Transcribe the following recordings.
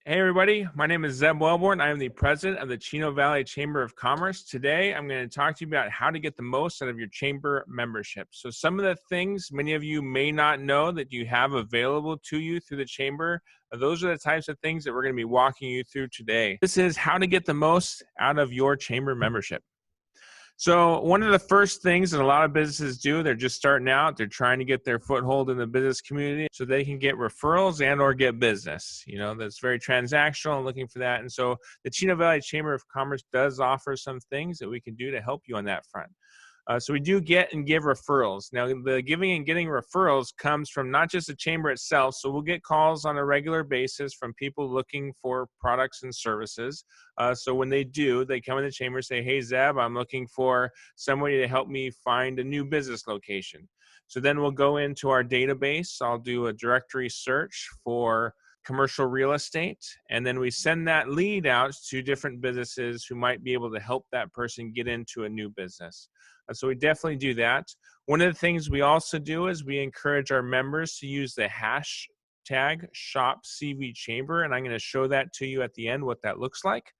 Hey everybody, my name is Zeb Welborn. I am the president of the Chino Valley Chamber of Commerce. Today, I'm going to talk to you about how to get the most out of your chamber membership. So some of the things many of you may not know that you have available to you through the chamber, those are the types of things that we're going to be walking you through today. This is how to get the most out of your chamber membership. So one of the first things that a lot of businesses do, they're just starting out, they're trying to get their foothold in the business community so they can get referrals and or get business. You know, that's very transactional and looking for that. And so the Chino Valley Chamber of Commerce does offer some things that we can do to help you on that front. So we do get and give referrals. Now, the giving and getting referrals comes from not just the chamber itself. So we'll get calls on a regular basis from people looking for products and services. So when they do, they come in the chamber and say, hey, Zeb, I'm looking for somebody to help me find a new business location. So then we'll go into our database. I'll do a directory search for commercial real estate, and then we send that lead out to different businesses who might be able to help that person get into a new business. So we definitely do that. One of the things we also do is we encourage our members to use the hashtag ShopCVChamber, and I'm going to show that to you at the end what that looks like.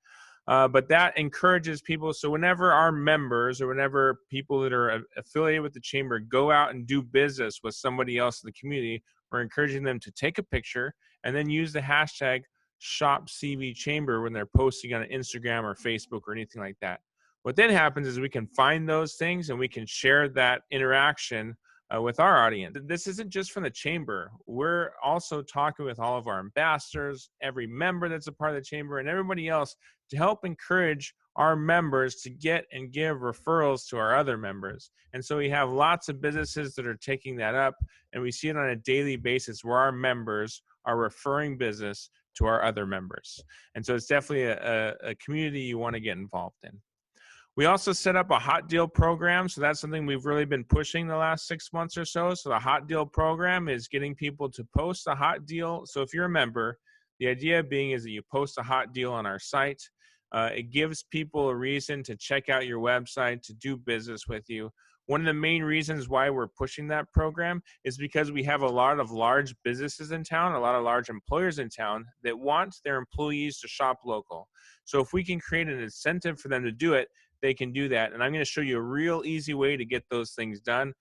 But that encourages people. So whenever our members or whenever people that are affiliated with the chamber go out and do business with somebody else in the community, we're encouraging them to take a picture and then use the hashtag ShopCVChamber when they're posting on Instagram or Facebook or anything like that. What then happens is we can find those things and we can share that interaction with our audience. This isn't just from the chamber. We're also talking with all of our ambassadors, every member that's a part of the chamber, and everybody else to help encourage our members to get and give referrals to our other members. And so we have lots of businesses that are taking that up, and we see it on a daily basis where our members are referring business to our other members. And so it's definitely a community you want to get involved in. We also set up a hot deal program. So that's something we've really been pushing the last 6 months or so. So the hot deal program is getting people to post a hot deal. So if you're a member, the idea being is that you post a hot deal on our site. It gives people a reason to check out your website, to do business with you. One of the main reasons why we're pushing that program is because we have a lot of large businesses in town, a lot of large employers in town that want their employees to shop local. So if we can create an incentive for them to do it, they can do that. And I'm going to show you a real easy way to get those things done.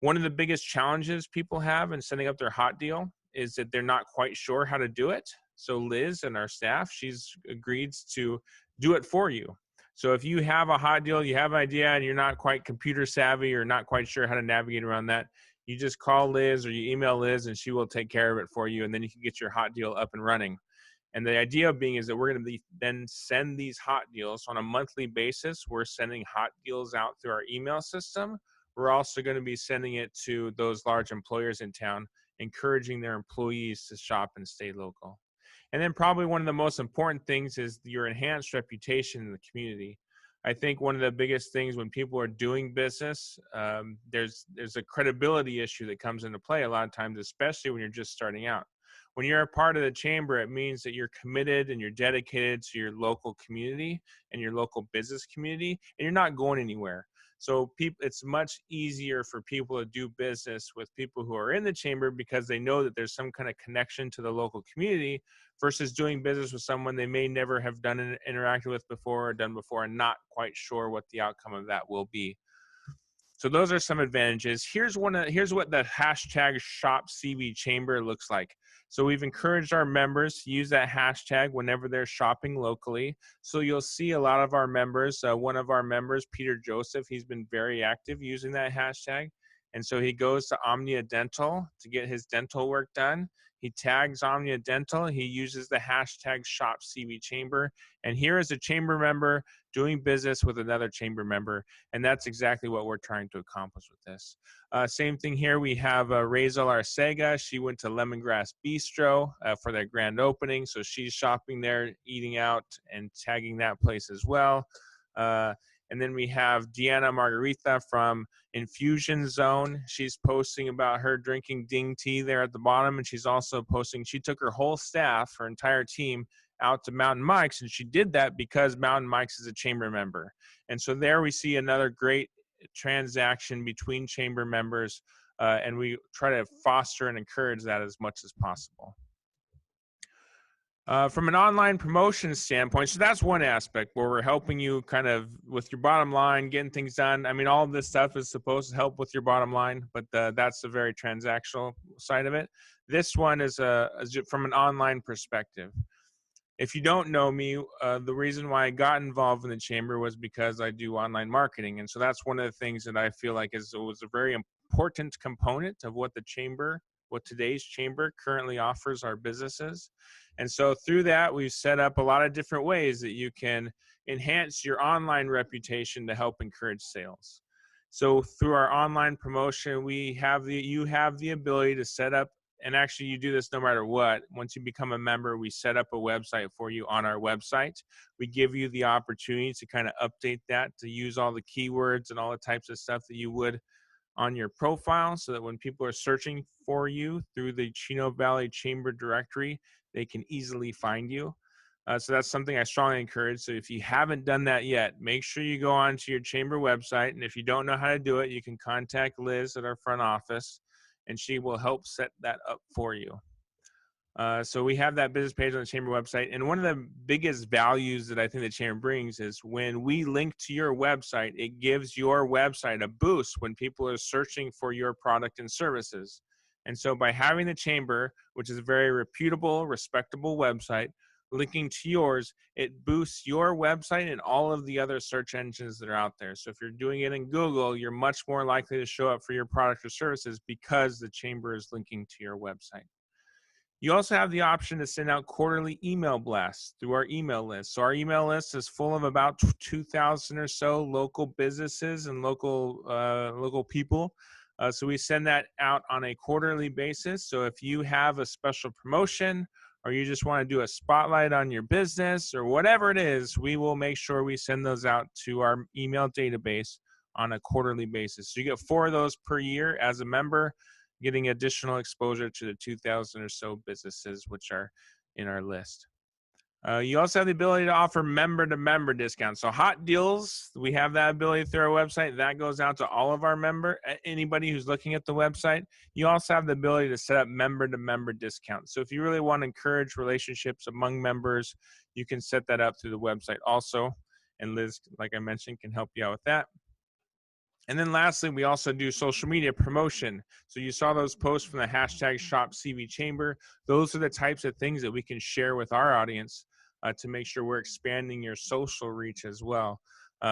One of the biggest challenges people have in setting up their hot deal is that they're not quite sure how to do it. So Liz and our staff, she's agreed to do it for you. So if you have a hot deal, you have an idea and you're not quite computer savvy or not quite sure how to navigate around that, you just call Liz or you email Liz and she will take care of it for you. And then you can get your hot deal up and running. And the idea being is that we're going to then send these hot deals on a monthly basis. We're sending hot deals out through our email system. We're also going to be sending it to those large employers in town, encouraging their employees to shop and stay local. And then probably one of the most important things is your enhanced reputation in the community. I think one of the biggest things when people are doing business, there's a credibility issue that comes into play a lot of times, especially when you're just starting out. When you're a part of the chamber, it means that you're committed and you're dedicated to your local community and your local business community, and you're not going anywhere. So it's much easier for people to do business with people who are in the chamber because they know that there's some kind of connection to the local community versus doing business with someone they may never have interacted with before or done before and not quite sure what the outcome of that will be. So those are some advantages. Here's what the hashtag ShopCVChamber looks like. So we've encouraged our members to use that hashtag whenever they're shopping locally. So you'll see a lot of our members, one of our members, Peter Joseph, he's been very active using that hashtag. And so he goes to Omnia Dental to get his dental work done. He tags Omnia Dental. He uses the hashtag ShopCVChamber. And here is a chamber member doing business with another chamber member. And that's exactly what we're trying to accomplish with this. Same thing here. We have Razel Arcega. She went to Lemongrass Bistro for their grand opening. So she's shopping there, eating out, and tagging that place as well. And then we have Deanna Margarita from Infusion Zone. She's posting about her drinking Ding tea there at the bottom. And she's also posting, she took her whole staff, her entire team, out to Mountain Mike's. And she did that because Mountain Mike's is a chamber member. And so there we see another great transaction between chamber members. And we try to foster and encourage that as much as possible. From an online promotion standpoint, so that's one aspect where we're helping you kind of with your bottom line, getting things done. I mean, all of this stuff is supposed to help with your bottom line, but that's a very transactional side of it. This one is from an online perspective. If you don't know me, the reason why I got involved in the chamber was because I do online marketing, and so that's one of the things that I feel like was a very important component of what today's chamber currently offers our businesses. And so through that, we've set up a lot of different ways that you can enhance your online reputation to help encourage sales. So through our online promotion, you have the ability to set up, and actually you do this no matter what. Once you become a member, we set up a website for you on our website. We give you the opportunity to kind of update that, to use all the keywords and all the types of stuff that you would on your profile, so that when people are searching for you through the Chino Valley Chamber directory, they can easily find you. So that's something I strongly encourage. So if you haven't done that yet, make sure you go onto your chamber website. And if you don't know how to do it, you can contact Liz at our front office, and she will help set that up for you. So we have that business page on the chamber website. And one of the biggest values that I think the chamber brings is when we link to your website, it gives your website a boost when people are searching for your product and services. And so by having the chamber, which is a very reputable, respectable website, linking to yours, it boosts your website and all of the other search engines that are out there. So if you're doing it in Google, you're much more likely to show up for your product or services because the chamber is linking to your website. You also have the option to send out quarterly email blasts through our email list. So our email list is full of about 2,000 or so local businesses and local people. So we send that out on a quarterly basis. So if you have a special promotion, or you just want to do a spotlight on your business, or whatever it is, we will make sure we send those out to our email database on a quarterly basis. So you get 4 of those per year as a member, getting additional exposure to the 2,000 or so businesses which are in our list. You also have the ability to offer member-to-member discounts. So hot deals, we have that ability through our website. That goes out to all of our anybody who's looking at the website. You also have the ability to set up member-to-member discounts. So if you really want to encourage relationships among members, you can set that up through the website also. And Liz, like I mentioned, can help you out with that. And then lastly, we also do social media promotion. So you saw those posts from the hashtag #ShopCVChamber. Those are the types of things that we can share with our audience to make sure we're expanding your social reach as well.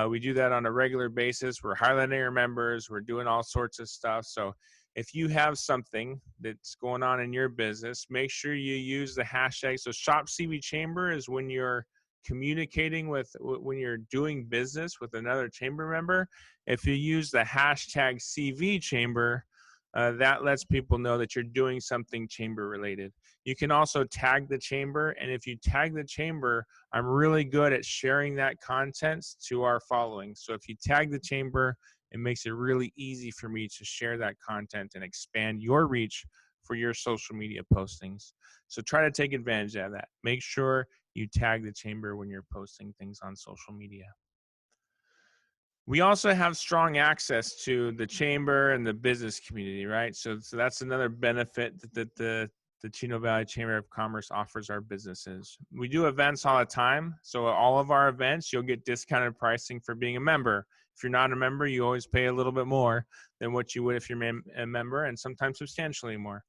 We do that on a regular basis. We're highlighting our members. We're doing all sorts of stuff. So if you have something that's going on in your business, make sure you use the hashtag. So #ShopCVChamber is when you're communicating when you're doing business with another chamber member. If you use the hashtag CV chamber, that lets people know that you're doing something chamber related. You can also tag the chamber, and if you tag the chamber, I'm really good at sharing that content to our following. So if you tag the chamber, it makes it really easy for me to share that content and expand your reach for your social media postings. So try to take advantage of that. Make sure you tag the chamber when you're posting things on social media. We also have strong access to the chamber and the business community, right? So that's another benefit that the Chino Valley Chamber of Commerce offers our businesses. We do events all the time. So all of our events, you'll get discounted pricing for being a member. If you're not a member, you always pay a little bit more than what you would if you're a member, and sometimes substantially more.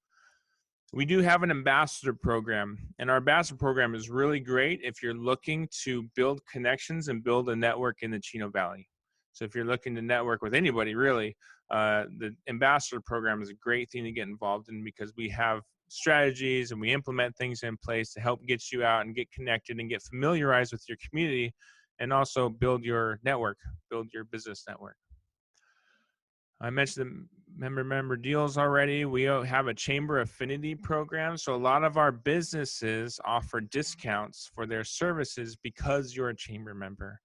We do have an ambassador program, and our ambassador program is really great if you're looking to build connections and build a network in the Chino Valley. So if you're looking to network with anybody, really, the ambassador program is a great thing to get involved in, because we have strategies and we implement things in place to help get you out and get connected and get familiarized with your community, and also build your network, build your business network. I mentioned the member deals already. We have a chamber affinity program. So a lot of our businesses offer discounts for their services because you're a chamber member.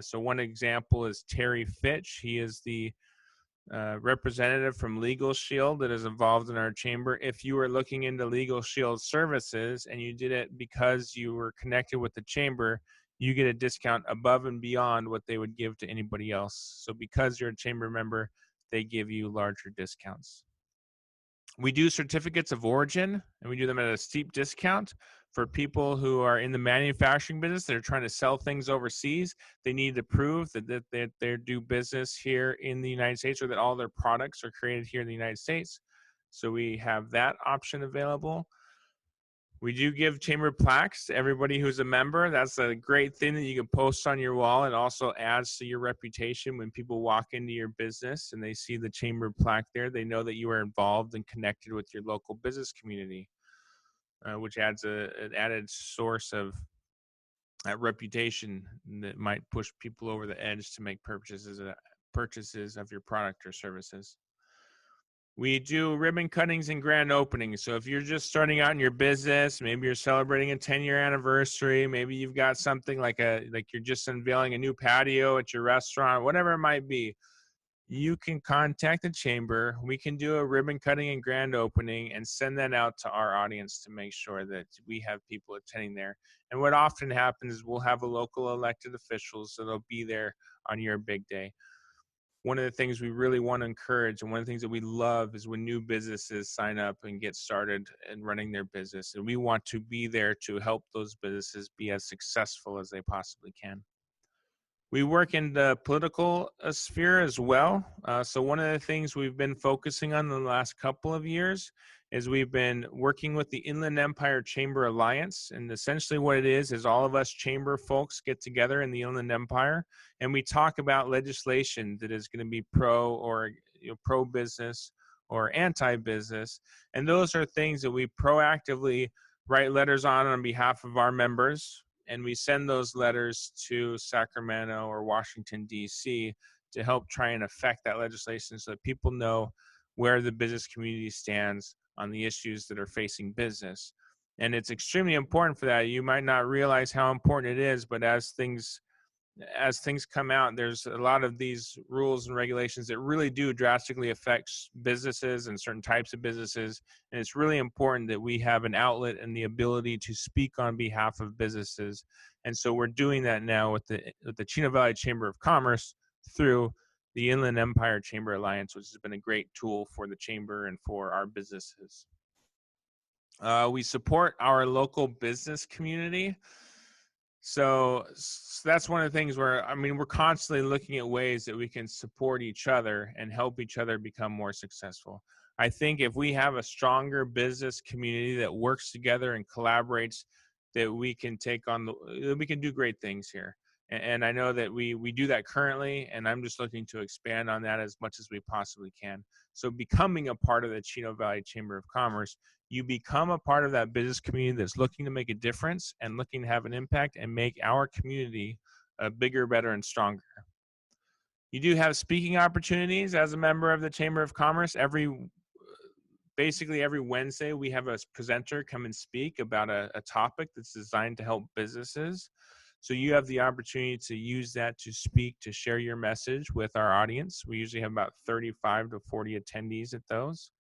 So one example is Terry Fitch. He is the representative from Legal Shield that is involved in our chamber. If you were looking into Legal Shield services and you did it because you were connected with the chamber, you get a discount above and beyond what they would give to anybody else. So because you're a chamber member, they give you larger discounts. We do certificates of origin, and we do them at a steep discount for people who are in the manufacturing business that are trying to sell things overseas. They need to prove that they do business here in the United States, or that all their products are created here in the United States. So we have that option available. We do give chamber plaques to everybody who's a member. That's a great thing that you can post on your wall. It also adds to your reputation when people walk into your business and they see the chamber plaque there. They know that you are involved and connected with your local business community, which adds an added source of that reputation that might push people over the edge to make purchases of your product or services. We do ribbon cuttings and grand openings. So if you're just starting out in your business, maybe you're celebrating a 10-year anniversary, maybe you've got something like you're just unveiling a new patio at your restaurant, whatever it might be, you can contact the chamber. We can do a ribbon cutting and grand opening and send that out to our audience to make sure that we have people attending there. And what often happens is we'll have a local elected officials, so they'll be there on your big day. One of the things we really want to encourage, and one of the things that we love, is when new businesses sign up and get started and running their business. And we want to be there to help those businesses be as successful as they possibly can. We work in the political sphere as well. So one of the things we've been focusing on the last couple of years is we've been working with the Inland Empire Chamber Alliance. And essentially what it is all of us chamber folks get together in the Inland Empire and we talk about legislation that is going to be pro-business or anti-business. And those are things that we proactively write letters on behalf of our members. And we send those letters to Sacramento or Washington, D.C. to help try and affect that legislation so that people know where the business community stands on the issues that are facing business. And it's extremely important for that. You might not realize how important it is, but as things come out, there's a lot of these rules and regulations that really do drastically affect businesses and certain types of businesses. And it's really important that we have an outlet and the ability to speak on behalf of businesses. And so we're doing that now with the Chino Valley Chamber of Commerce through the Inland Empire Chamber Alliance, which has been a great tool for the chamber and for our businesses. We support our local business community. So that's one of the things where, we're constantly looking at ways that we can support each other and help each other become more successful. I think if we have a stronger business community that works together and collaborates, that we can do great things here. And I know that we do that currently, and I'm just looking to expand on that as much as we possibly can. So becoming a part of the Chino Valley Chamber of Commerce, you become a part of that business community that's looking to make a difference and looking to have an impact and make our community bigger, better, and stronger. You do have speaking opportunities as a member of the Chamber of Commerce. Basically every Wednesday, we have a presenter come and speak about a topic that's designed to help businesses. So you have the opportunity to use that to speak, to share your message with our audience. We usually have about 35 to 40 attendees at those.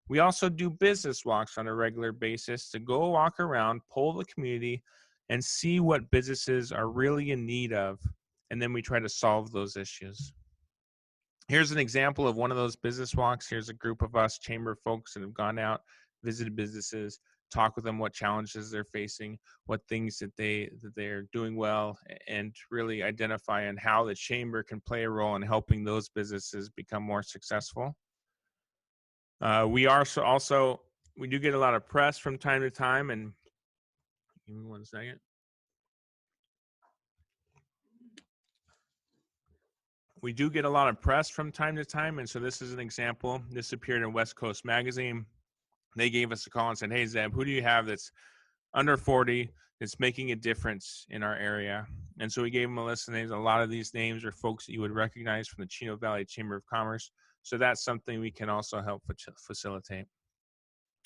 We also do business walks on a regular basis to go walk around, poll the community, and see what businesses are really in need of, and then we try to solve those issues. Here's an example of one of those business walks. Here's a group of us chamber folks that have gone out, visited businesses, talk with them what challenges they're facing, what things that they're doing well, and really identify on how the chamber can play a role in helping those businesses become more successful. We do get a lot of press from time to time, and give me 1 second. We do get a lot of press from time to time, and so this is an example. This appeared in West Coast Magazine. They gave us a call and said, "Hey, Zeb, who do you have that's under 40 that's making a difference in our area?" And so we gave them a list of names. A lot of these names are folks that you would recognize from the Chino Valley Chamber of Commerce. So that's something we can also help facilitate.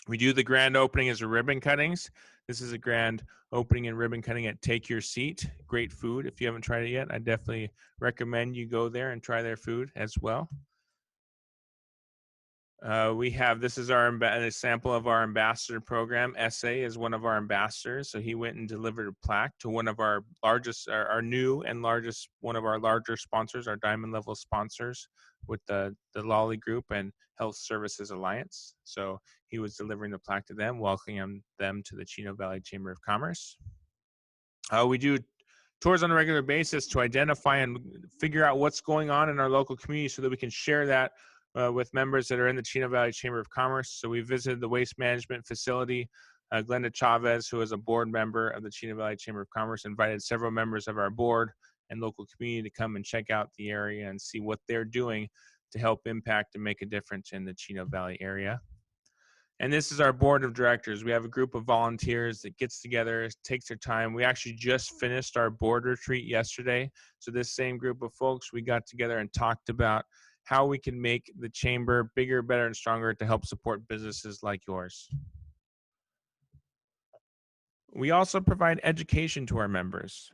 We do the grand opening as a ribbon cuttings. This is a grand opening and ribbon cutting at Take Your Seat. Great food. If you haven't tried it yet, I definitely recommend you go there and try their food as well. This is a sample of our ambassador program. SA is one of our ambassadors. So he went and delivered a plaque to one of our largest, our new and largest, one of our larger sponsors, our diamond level sponsors with the Lolly Group and Health Services Alliance. So he was delivering the plaque to them, welcoming them to the Chino Valley Chamber of Commerce. We do tours on a regular basis to identify and figure out what's going on in our local community so that we can share that with members that are in the Chino Valley Chamber of Commerce. So we visited the waste management facility. Glenda Chavez, who is a board member of the Chino Valley Chamber of Commerce, invited several members of our board and local community to come and check out the area and see what they're doing to help impact and make a difference in the Chino Valley area. And this is our board of directors. We have a group of volunteers that gets together, takes their time. We actually just finished our board retreat yesterday. So this same group of folks, we got together and talked about how we can make the chamber bigger, better, and stronger to help support businesses like yours. We also provide education to our members.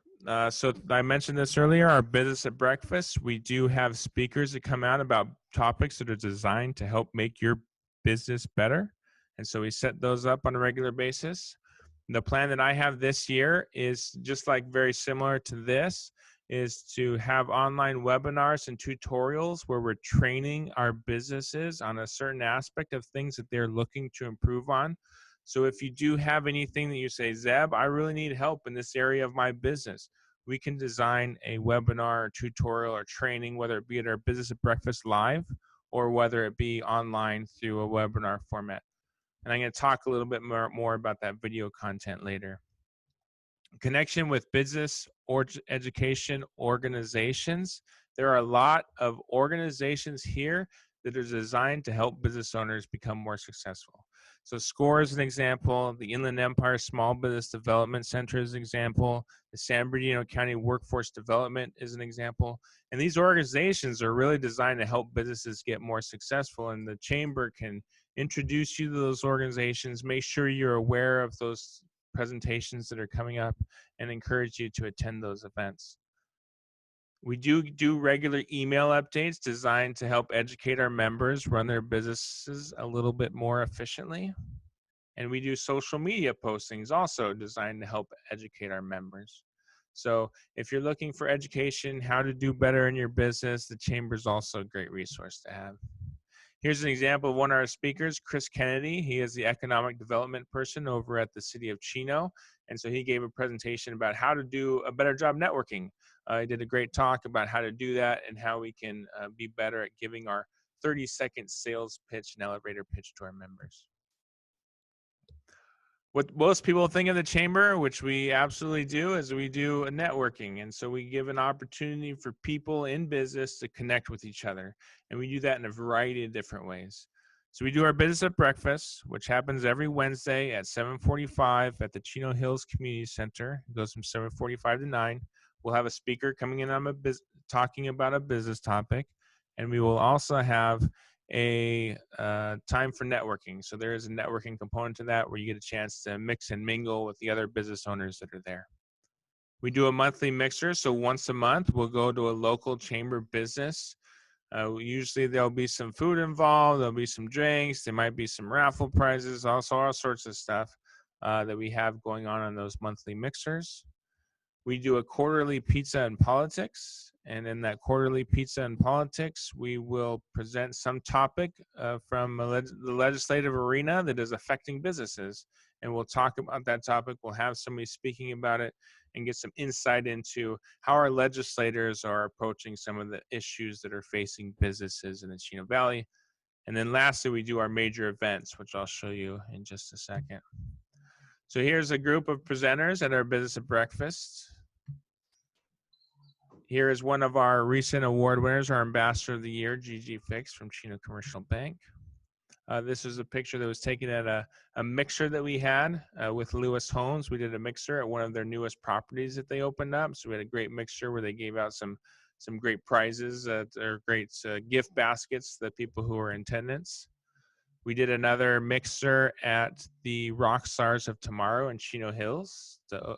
So I mentioned this earlier, our business at breakfast, we do have speakers that come out about topics that are designed to help make your business better. And so we set those up on a regular basis. The plan that I have this year is just like very similar to this, is to have online webinars and tutorials where we're training our businesses on a certain aspect of things that they're looking to improve on. So if you do have anything that you say, Zeb, I really need help in this area of my business, we can design a webinar or tutorial or training, whether it be at our Business at Breakfast Live or whether it be online through a webinar format. And I'm going to talk a little bit more about that video content later. Connection with business or education organizations. There are a lot of organizations here that are designed to help business owners become more successful. So SCORE is an example, the Inland Empire Small Business Development Center is an example, the San Bernardino County Workforce Development is an example, and these organizations are really designed to help businesses get more successful, and the chamber can introduce you to those organizations, make sure you're aware of those presentations that are coming up, and encourage you to attend those events. We do regular email updates designed to help educate our members run their businesses a little bit more efficiently. And we do social media postings also designed to help educate our members. So if you're looking for education, how to do better in your business, the chamber is also a great resource to have. Here's an example of one of our speakers, Chris Kennedy. He is the economic development person over at the city of Chino. And so he gave a presentation about how to do a better job networking. He did a great talk about how to do that and how we can be better at giving our 30-second sales pitch and elevator pitch to our members. What most people think of the chamber, which we absolutely do, is we do a networking. And so we give an opportunity for people in business to connect with each other. And we do that in a variety of different ways. So we do our business at breakfast, which happens every Wednesday at 7:45 at the Chino Hills Community Center. It goes from 7:45 to 9. We'll have a speaker coming in on talking about a business topic. And we will also have a time for networking. So there is a networking component to that where you get a chance to mix and mingle with the other business owners that are there. We do a monthly mixer. So once a month, we'll go to a local chamber business. Usually there'll be some food involved. There'll be some drinks. There might be some raffle prizes, also all sorts of stuff that we have going on those monthly mixers. We do a quarterly pizza and politics. And in that quarterly pizza and politics, we will present some topic from the legislative arena that is affecting businesses. And we'll talk about that topic. We'll have somebody speaking about it and get some insight into how our legislators are approaching some of the issues that are facing businesses in the Chino Valley. And then lastly, we do our major events, which I'll show you in just a second. So here's a group of presenters at our Business at Breakfast. Here is one of our recent award winners, our Ambassador of the Year, Gigi Fix from Chino Commercial Bank. This is a picture that was taken at a mixer that we had with Lewis Homes. We did a mixer at one of their newest properties that they opened up. So we had a great mixer where they gave out some great prizes or great gift baskets to the people who were in attendance. We did another mixer at the Rock Stars of Tomorrow in Chino Hills to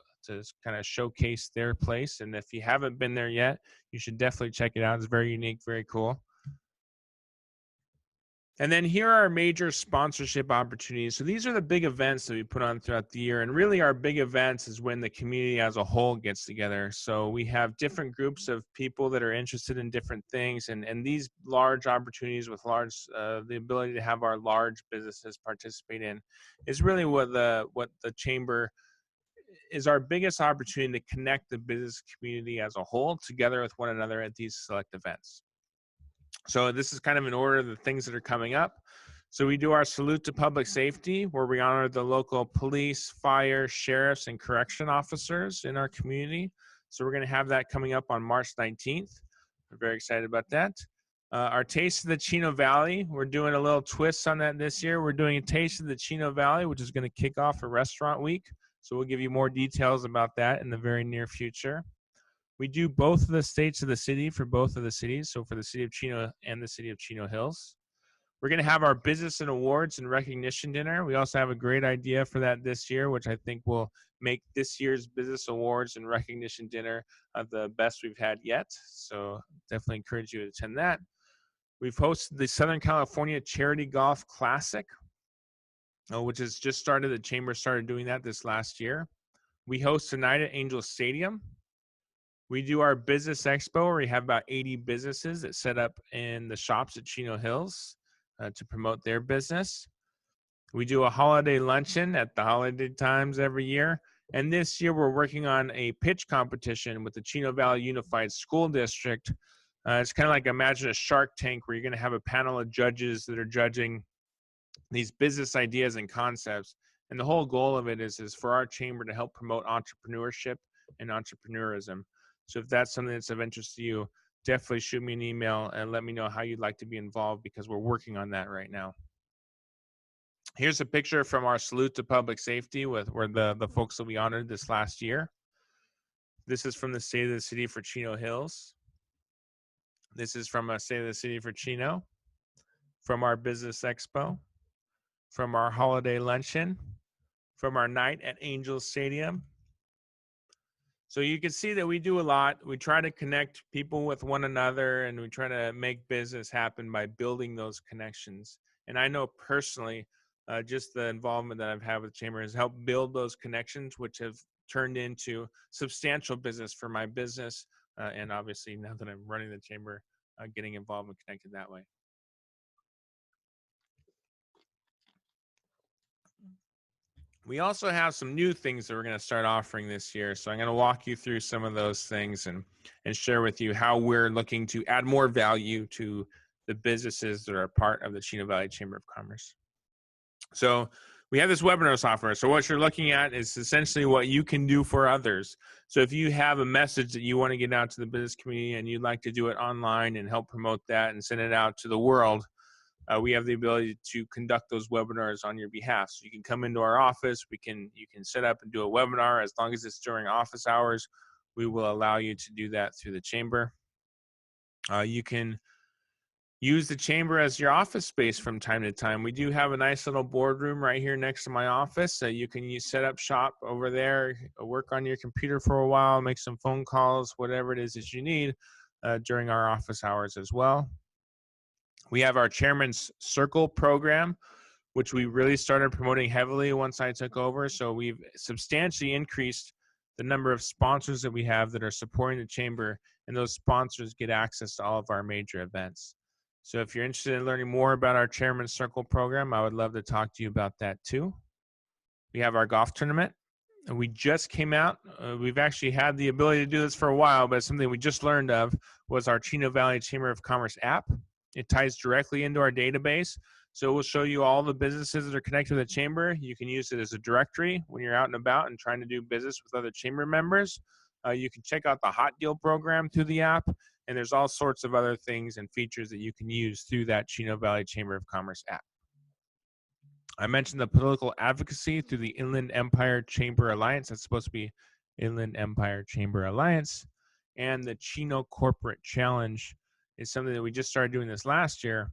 kind of showcase their place. And if you haven't been there yet, you should definitely check it out. It's very unique, very cool. And then here are our major sponsorship opportunities. So these are the big events that we put on throughout the year. And really our big events is when the community as a whole gets together. So we have different groups of people that are interested in different things. And these large opportunities with the ability to have our large businesses participate in is really what the chamber is our biggest opportunity to connect the business community as a whole together with one another at these select events. So this is kind of in order of the things that are coming up. So we do our salute to public safety, where we honor the local police, fire, sheriffs, and correction officers in our community. So we're going to have that coming up on March 19th. We're very excited about that. Our Taste of the Chino Valley, we're doing a little twist on that this year. We're doing a Taste of the Chino Valley, which is going to kick off a restaurant week. So we'll give you more details about that in the very near future. We do both of the states of the city for both of the cities. So for the city of Chino and the city of Chino Hills. We're going to have our business and awards and recognition dinner. We also have a great idea for that this year, which I think will make this year's business awards and recognition dinner the best we've had yet. So definitely encourage you to attend that. We've hosted the Southern California Charity Golf Classic, which has just started. The Chamber started doing that this last year. We host tonight at Angel Stadium. We do our business expo where we have about 80 businesses that set up in the shops at Chino Hills to promote their business. We do a holiday luncheon at the holiday times every year. And this year we're working on a pitch competition with the Chino Valley Unified School District. It's kind of like, imagine a Shark Tank where you're going to have a panel of judges that are judging these business ideas and concepts. And the whole goal of it is for our chamber to help promote entrepreneurship and entrepreneurism. So if that's something that's of interest to you, definitely shoot me an email and let me know how you'd like to be involved, because we're working on that right now. Here's a picture from our salute to public safety where the folks that we honored this last year. This is from the State of the City for Chino Hills. This is from a State of the City for Chino, from our business expo, from our holiday luncheon, from our night at Angel Stadium. So you can see that we do a lot. We try to connect people with one another, and we try to make business happen by building those connections. And I know personally, just the involvement that I've had with the Chamber has helped build those connections, which have turned into substantial business for my business. And obviously now that I'm running the Chamber, getting involved and connected that way. We also have some new things that we're going to start offering this year. So I'm going to walk you through some of those things and share with you how we're looking to add more value to the businesses that are part of the Chino Valley Chamber of Commerce. So we have this webinar software. So what you're looking at is essentially what you can do for others. So if you have a message that you want to get out to the business community and you'd like to do it online and help promote that and send it out to the world, we have the ability to conduct those webinars on your behalf. So you can come into our office. You can set up and do a webinar. As long as it's during office hours, we will allow you to do that through the chamber. You can use the chamber as your office space from time to time. We do have a nice little boardroom right here next to my office. So you can set up shop over there, work on your computer for a while, make some phone calls, whatever it is that you need during our office hours as well. We have our Chairman's Circle program, which we really started promoting heavily once I took over. So we've substantially increased the number of sponsors that we have that are supporting the chamber, and those sponsors get access to all of our major events. So if you're interested in learning more about our Chairman's Circle program, I would love to talk to you about that too. We have our golf tournament. And we just came out. We've actually had the ability to do this for a while, but something we just learned of was our Chino Valley Chamber of Commerce app. It ties directly into our database. So it will show you all the businesses that are connected to the chamber. You can use it as a directory when you're out and about and trying to do business with other chamber members. You can check out the hot deal program through the app, and there's all sorts of other things and features that you can use through that Chino Valley Chamber of Commerce app. I mentioned the political advocacy through the Inland Empire Chamber Alliance. That's supposed to be Inland Empire Chamber Alliance. And the Chino Corporate Challenge is something that we just started doing this last year.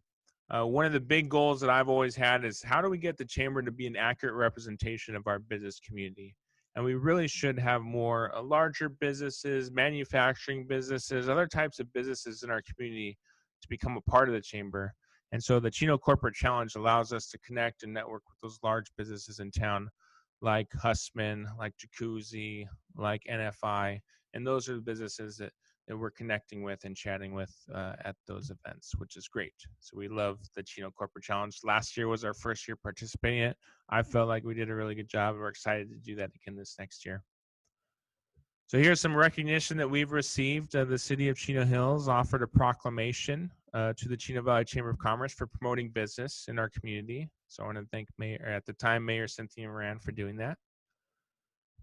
One of the big goals that I've always had is how do we get the chamber to be an accurate representation of our business community? And we really should have more larger businesses, manufacturing businesses, other types of businesses in our community to become a part of the chamber. And so the Chino Corporate Challenge allows us to connect and network with those large businesses in town, like Hussman, like Jacuzzi, like NFI. And those are the businesses that we're connecting with and chatting with at those events, which is great. So we love the Chino Corporate Challenge. Last year was our first year participating in it. I felt like we did a really good job. We're excited to do that again this next year. So here's some recognition that we've received. The City of Chino Hills offered a proclamation to the Chino Valley Chamber of Commerce for promoting business in our community. So I want to thank Mayor Cynthia Moran for doing that.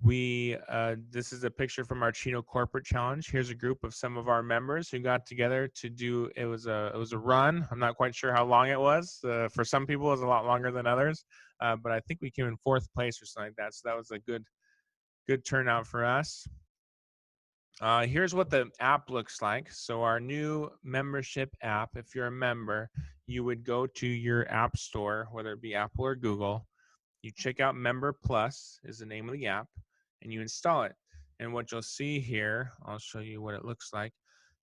This is a picture from our Chino Corporate Challenge. Here's a group of some of our members who got together to do, it was a run. I'm not quite sure how long it was. For some people, it was a lot longer than others, but I think we came in 4th place or something like that. So that was a good turnout for us. Here's what the app looks like. So our new membership app, if you're a member, you would go to your app store, whether it be Apple or Google. You check out Member Plus is the name of the app, and you install it. And what you'll see here, I'll show you what it looks like.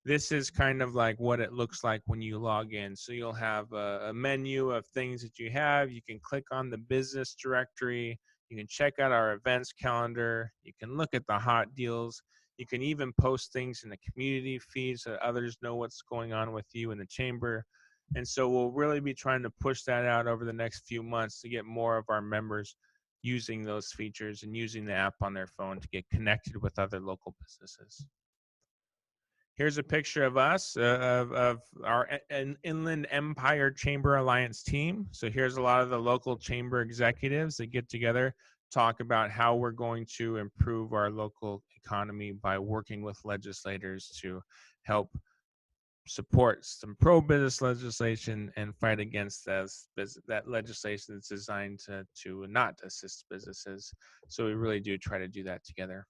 This is kind of like what it looks like when you log in. So you'll have a menu of things that you have. You can click on the business directory. You can check out our events calendar. You can look at the hot deals. You can even post things in the community feed so that others know what's going on with you in the chamber. And so we'll really be trying to push that out over the next few months to get more of our members using those features and using the app on their phone to get connected with other local businesses. Here's a picture of us, of our Inland Empire Chamber Alliance team. So here's a lot of the local chamber executives that get together, talk about how we're going to improve our local economy by working with legislators to help support some pro-business legislation and fight against that legislation that's designed to not assist businesses. So we really do try to do that together.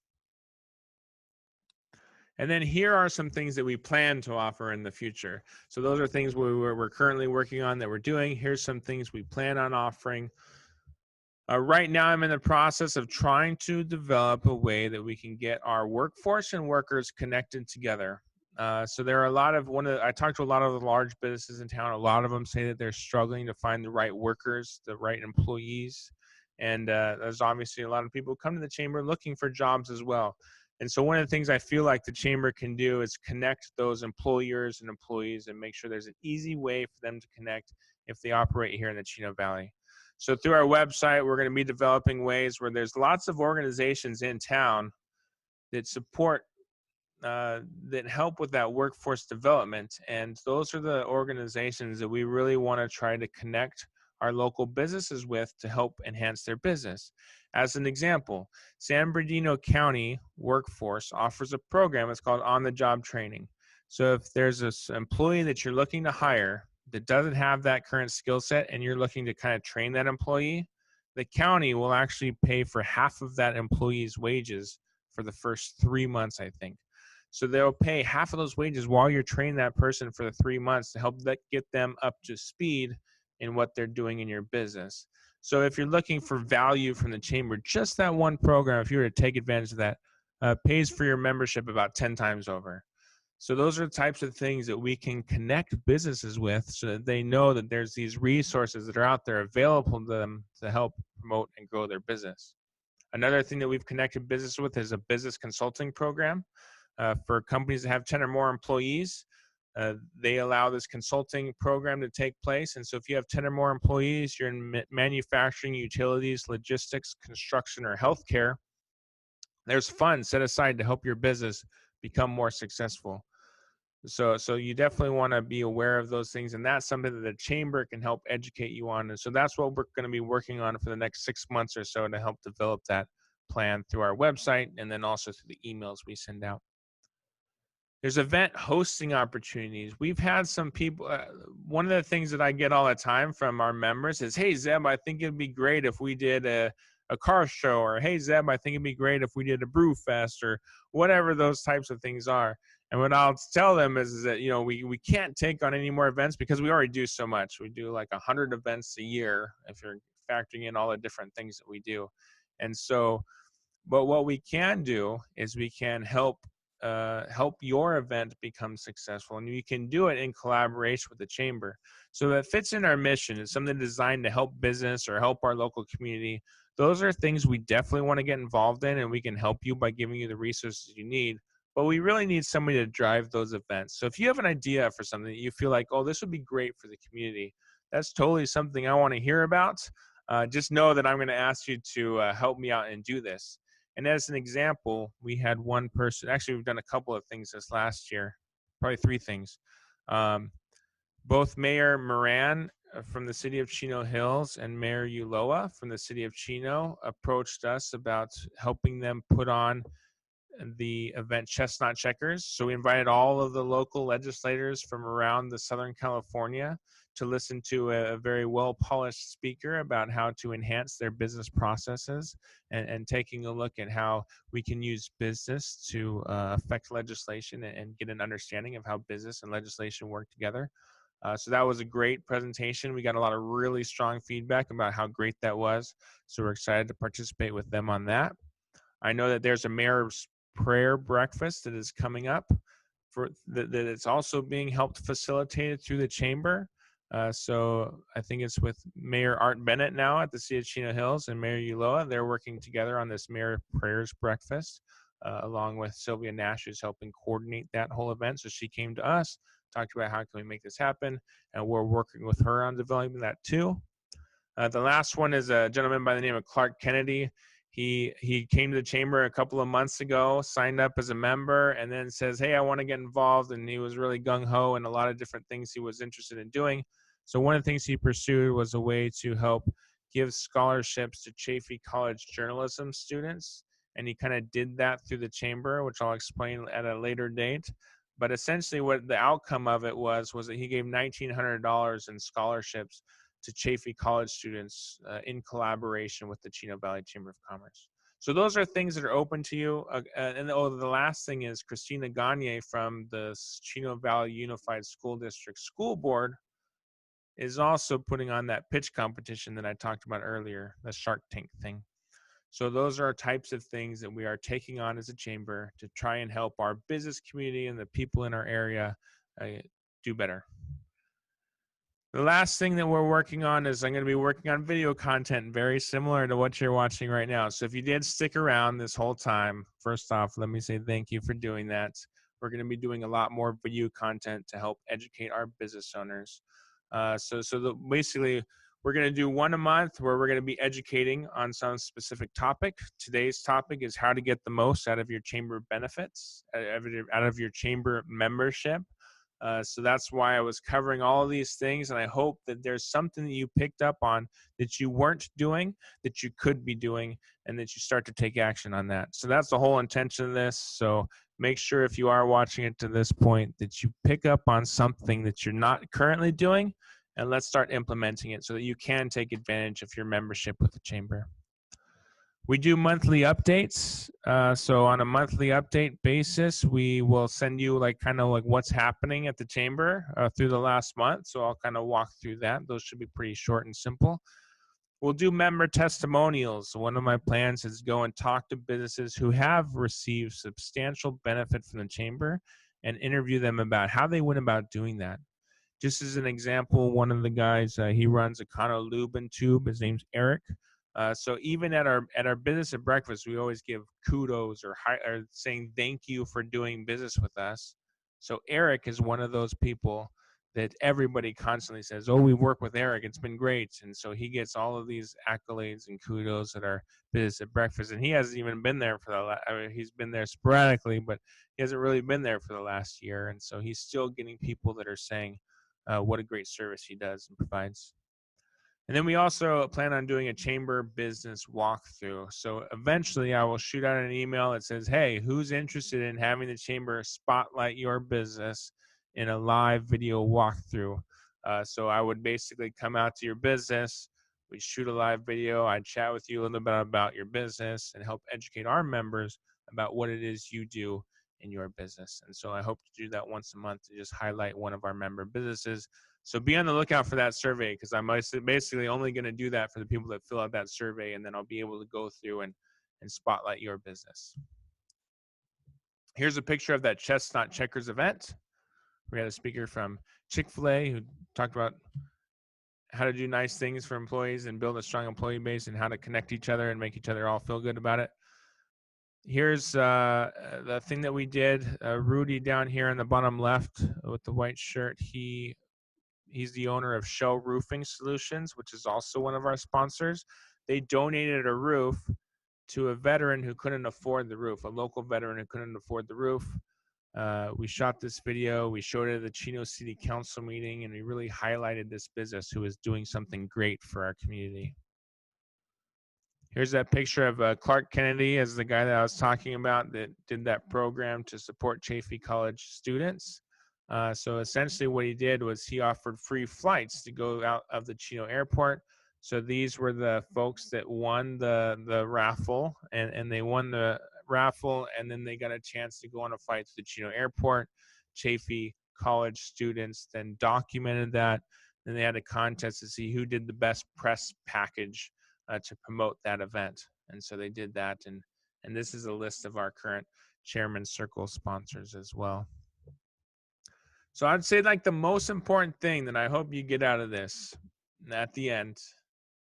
And then here are some things that we plan to offer in the future. So those are things we're currently working on that we're doing. Here's some things we plan on offering. Right now, I'm in the process of trying to develop a way that we can get our workforce and workers connected together. So there are a lot of, I talked to a lot of the large businesses in town. A lot of them say that they're struggling to find the right workers, the right employees. And there's obviously a lot of people who come to the chamber looking for jobs as well. And so one of the things I feel like the chamber can do is connect those employers and employees and make sure there's an easy way for them to connect if they operate here in the Chino Valley. So through our website, we're going to be developing ways where there's lots of organizations in town that support, that help with that workforce development. And those are the organizations that we really want to try to connect our local businesses with to help enhance their business. As an example, San Bernardino County Workforce offers a program. It's called On-the-Job Training. So if there's an employee that you're looking to hire that doesn't have that current skill set and you're looking to kind of train that employee, the county will actually pay for half of that employee's wages for the first 3 months, I think. So they'll pay half of those wages while you're training that person for the 3 months to help get them up to speed in what they're doing in your business. So if you're looking for value from the chamber, just that one program, if you were to take advantage of that, pays for your membership about 10 times over. So those are the types of things that we can connect businesses with so that they know that there's these resources that are out there available to them to help promote and grow their business. Another thing that we've connected business with is a business consulting program. For companies that have 10 or more employees, they allow this consulting program to take place. And so if you have 10 or more employees, you're in manufacturing, utilities, logistics, construction, or healthcare, there's funds set aside to help your business become more successful. So you definitely want to be aware of those things. And that's something that the chamber can help educate you on. And so that's what we're going to be working on for the next 6 months or so to help develop that plan through our website and then also through the emails we send out. There's event hosting opportunities. We've had some people, one of the things that I get all the time from our members is, hey, Zeb, I think it'd be great if we did a car show, or hey, Zeb, I think it'd be great if we did a brew fest, or whatever those types of things are. And what I'll tell them is that, you know, we can't take on any more events because we already do so much. We do like 100 events a year if you're factoring in all the different things that we do. And so, but what we can do is we can help help your event become successful, and you can do it in collaboration with the chamber. So it fits in our mission. It's something designed to help business or help our local community. Those are things we definitely want to get involved in, and we can help you by giving you the resources you need. But we really need somebody to drive those events. So if you have an idea for something that you feel like, oh, this would be great for the community, that's totally something I want to hear about. Just know that I'm going to ask you to help me out and do this. And as an example, we had one person, actually, we've done a couple of things this last year, probably three things. Both Mayor Moran from the city of Chino Hills and Mayor Ulloa from the city of Chino approached us about helping them put on the event Chestnut Checkers. So we invited all of the local legislators from around the Southern California to listen to a very well-polished speaker about how to enhance their business processes, and taking a look at how we can use business to affect legislation and get an understanding of how business and legislation work together. So that was a great presentation. We got a lot of really strong feedback about how great that was. So we're excited to participate with them on that. I know that there's a mayor's prayer breakfast that is coming up that it's also being helped facilitated through the chamber. So I think it's with Mayor Art Bennett now at the city of Chino Hills and Mayor Ulloa. They're working together on this mayor prayers breakfast, along with Sylvia Nash, who's helping coordinate that whole event. So she came to us, talked about how can we make this happen, and we're working with her on developing that too. The last one is a gentleman by the name of Clark Kennedy. He came to the chamber a couple of months ago, signed up as a member, and then says, hey, I want to get involved. And he was really gung-ho and a lot of different things he was interested in doing. So one of the things he pursued was a way to help give scholarships to Chaffey College journalism students. And he kind of did that through the chamber, which I'll explain at a later date. But essentially what the outcome of it was that he gave $1,900 in scholarships to Chaffey College students in collaboration with the Chino Valley Chamber of Commerce. So those are things that are open to you. The last thing is Christina Gagne from the Chino Valley Unified School District School Board is also putting on that pitch competition that I talked about earlier, the Shark Tank thing. So those are types of things that we are taking on as a chamber to try and help our business community and the people in our area do better. The last thing that we're working on is I'm going to be working on video content very similar to what you're watching right now. So if you did stick around this whole time, first off, let me say thank you for doing that. We're going to be doing a lot more video content to help educate our business owners. Basically, we're going to do one a month where we're going to be educating on some specific topic. Today's topic is how to get the most out of your chamber benefits, out of your chamber membership. So that's why I was covering all of these things, and I hope that there's something that you picked up on that you weren't doing, that you could be doing, and that you start to take action on that. So that's the whole intention of this. So make sure if you are watching it to this point that you pick up on something that you're not currently doing, and let's start implementing it so that you can take advantage of your membership with the chamber. We do monthly updates. So on a monthly update basis, we will send you kind of what's happening at the chamber through the last month. So I'll kind of walk through that. Those should be pretty short and simple. We'll do member testimonials. One of my plans is go and talk to businesses who have received substantial benefit from the chamber and interview them about how they went about doing that. Just as an example, one of the guys, he runs a Econo Lube and Tube. His name's Eric. So even at our business at breakfast, we always give kudos or saying thank you for doing business with us. So Eric is one of those people that everybody constantly says, oh, we work with Eric, it's been great. And so he gets all of these accolades and kudos at our business at breakfast. And he hasn't even been there for he's been there sporadically, but he hasn't really been there for the last year. And so he's still getting people that are saying what a great service he does and provides. And then we also plan on doing a chamber business walkthrough. So eventually I will shoot out an email that says, hey, who's interested in having the chamber spotlight your business in a live video walkthrough? So I would basically come out to your business, we shoot a live video, I'd chat with you a little bit about your business and help educate our members about what it is you do in your business. And so I hope to do that once a month to just highlight one of our member businesses. So be on the lookout for that survey, because I'm basically only going to do that for the people that fill out that survey, and then I'll be able to go through and spotlight your business. Here's a picture of that Chestnut Checkers event. We had a speaker from Chick-fil-A who talked about how to do nice things for employees and build a strong employee base and how to connect each other and make each other all feel good about it. Here's the thing that we did. Rudy down here in the bottom left with the white shirt, he's the owner of Shell Roofing Solutions, which is also one of our sponsors. They donated a roof to a veteran who couldn't afford the roof, a local veteran who couldn't afford the roof. We shot this video, we showed it at the Chino City Council meeting, and we really highlighted this business who is doing something great for our community. Here's that picture of Clark Kennedy as the guy that I was talking about that did that program to support Chaffey College students. So essentially what he did was he offered free flights to go out of the Chino airport. So these were the folks that won the raffle, and they won the raffle, and then they got a chance to go on a flight to the Chino airport. Chaffey College students then documented that. Then they had a contest to see who did the best press package to promote that event. And so they did that. And this is a list of our current Chairman's Circle sponsors as well. So I'd say like the most important thing that I hope you get out of this at the end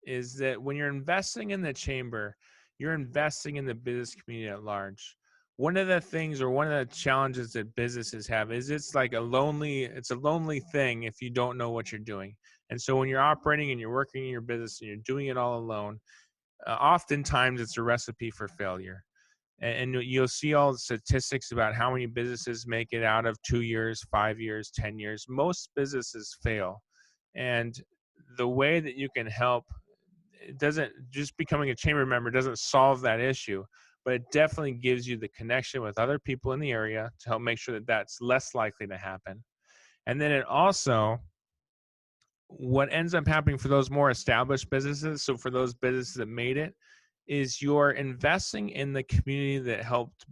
is that when you're investing in the chamber, you're investing in the business community at large. One of the things or one of the challenges that businesses have is it's a lonely thing if you don't know what you're doing. And so when you're operating and you're working in your business and you're doing it all alone, oftentimes it's a recipe for failure. And you'll see all the statistics about how many businesses make it out of 2 years, 5 years, 10 years. Most businesses fail. And the way that you can help, it doesn't just becoming a chamber member doesn't solve that issue, but it definitely gives you the connection with other people in the area to help make sure that that's less likely to happen. And then it also, what ends up happening for those more established businesses, so for those businesses that made it, is you're investing in the community that helped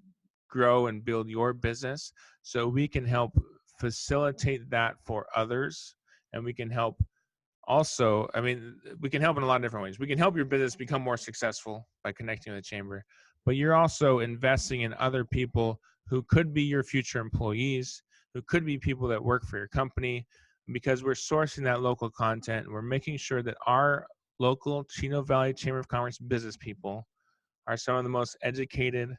grow and build your business. So we can help facilitate that for others, and we can help also, we can help in a lot of different ways. We can help your business become more successful by connecting with the chamber, but you're also investing in other people who could be your future employees, who could be people that work for your company, because we're sourcing that local content. We're making sure that our local Chino Valley Chamber of Commerce business people are some of the most educated,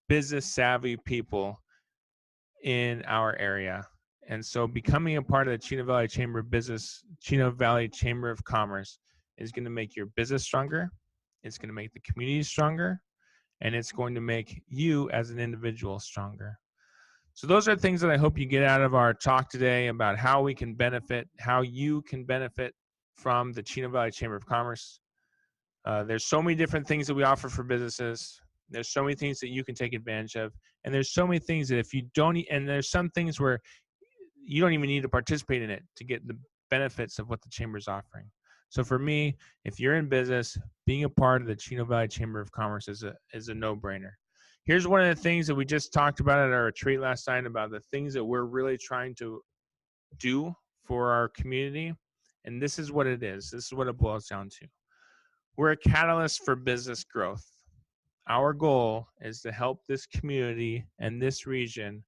business savvy people in our area. And so becoming a part of the Chino Valley Chamber of Commerce is going to make your business stronger. It's going to make the community stronger, and it's going to make you as an individual stronger. So those are things that I hope you get out of our talk today about how we can benefit, how you can benefit from the Chino Valley Chamber of Commerce. There's so many different things that we offer for businesses. There's so many things that you can take advantage of. And there's so many things that if you don't, and there's some things where you don't even need to participate in it to get the benefits of what the chamber is offering. So for me, if you're in business, being a part of the Chino Valley Chamber of Commerce is a no-brainer. Here's one of the things that we just talked about at our retreat last night about the things that we're really trying to do for our community. And this is what it is. This is what it boils down to. We're a catalyst for business growth. Our goal is to help this community and this region,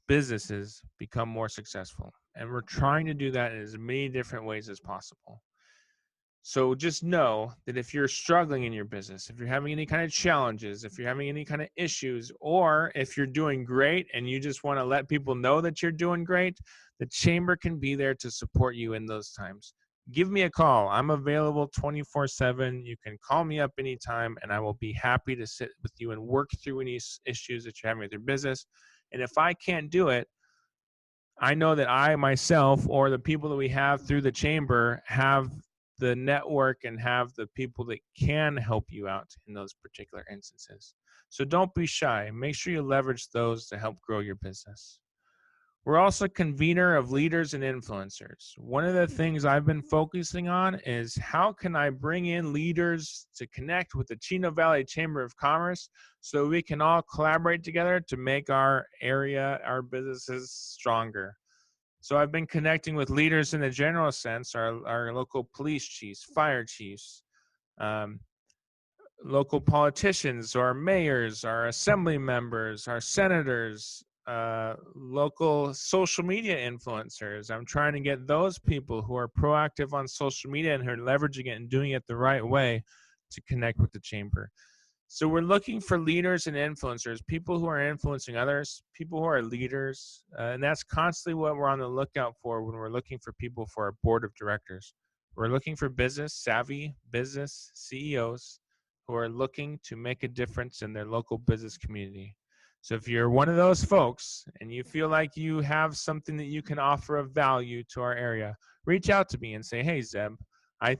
businesses, become more successful. And we're trying to do that in as many different ways as possible. So just know that if you're struggling in your business, if you're having any kind of challenges, if you're having any kind of issues, or if you're doing great and you just want to let people know that you're doing great, the chamber can be there to support you in those times. Give me a call. I'm available 24/7. You can call me up anytime, and I will be happy to sit with you and work through any issues that you're having with your business. And if I can't do it, I know that I myself or the people that we have through the chamber have the network and have the people that can help you out in those particular instances. So don't be shy. Make sure you leverage those to help grow your business. We're also a convener of leaders and influencers. One of the things I've been focusing on is how can I bring in leaders to connect with the Chino Valley Chamber of Commerce so we can all collaborate together to make our area, our businesses stronger. So I've been connecting with leaders in the general sense, our local police chiefs, fire chiefs, local politicians, our mayors, our assembly members, our senators, local social media influencers. I'm trying to get those people who are proactive on social media and who are leveraging it and doing it the right way to connect with the chamber. So we're looking for leaders and influencers, people who are influencing others, people who are leaders, and that's constantly what we're on the lookout for when we're looking for people for our board of directors. We're looking for business savvy business CEOs who are looking to make a difference in their local business community. So if you're one of those folks and you feel like you have something that you can offer of value to our area, reach out to me and say, hey, Zeb, I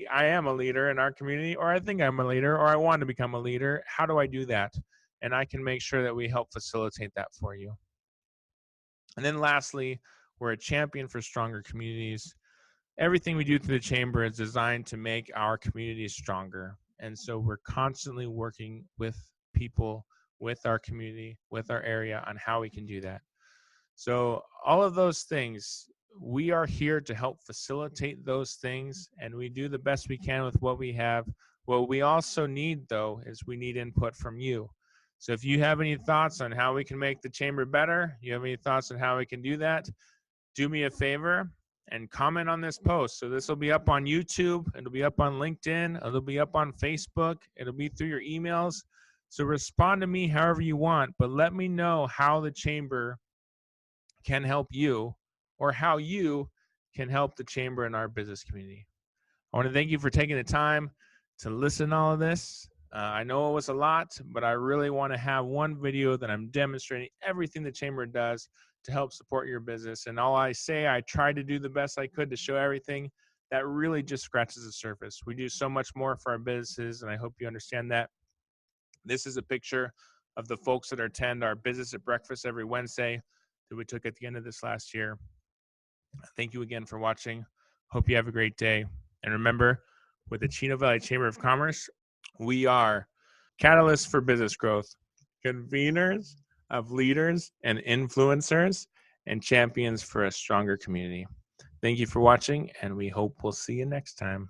am a leader in our community, or I think I'm a leader, or I want to become a leader. How do I do that? And I can make sure that we help facilitate that for you. And then lastly, we're a champion for stronger communities. Everything we do through the chamber is designed to make our communities stronger. And so we're constantly working with people, with our community, with our area on how we can do that. So all of those things, we are here to help facilitate those things, and we do the best we can with what we have. What we also need, though, is we need input from you. So if you have any thoughts on how we can make the chamber better, you have any thoughts on how we can do that, do me a favor and comment on this post. So this will be up on YouTube, it'll be up on LinkedIn, it'll be up on Facebook, it'll be through your emails. So respond to me however you want, but let me know how the chamber can help you or how you can help the chamber and our business community. I want to thank you for taking the time to listen to all of this. I know it was a lot, but I really want to have one video that I'm demonstrating everything the chamber does to help support your business. And all I say, I tried to do the best I could to show everything. That really just scratches the surface. We do so much more for our businesses, and I hope you understand that. This is a picture of the folks that attend our Business at Breakfast every Wednesday that we took at the end of this last year. Thank you again for watching. Hope you have a great day. And remember, with the Chino Valley Chamber of Commerce, we are catalysts for business growth, conveners of leaders and influencers, and champions for a stronger community. Thank you for watching, and we hope we'll see you next time.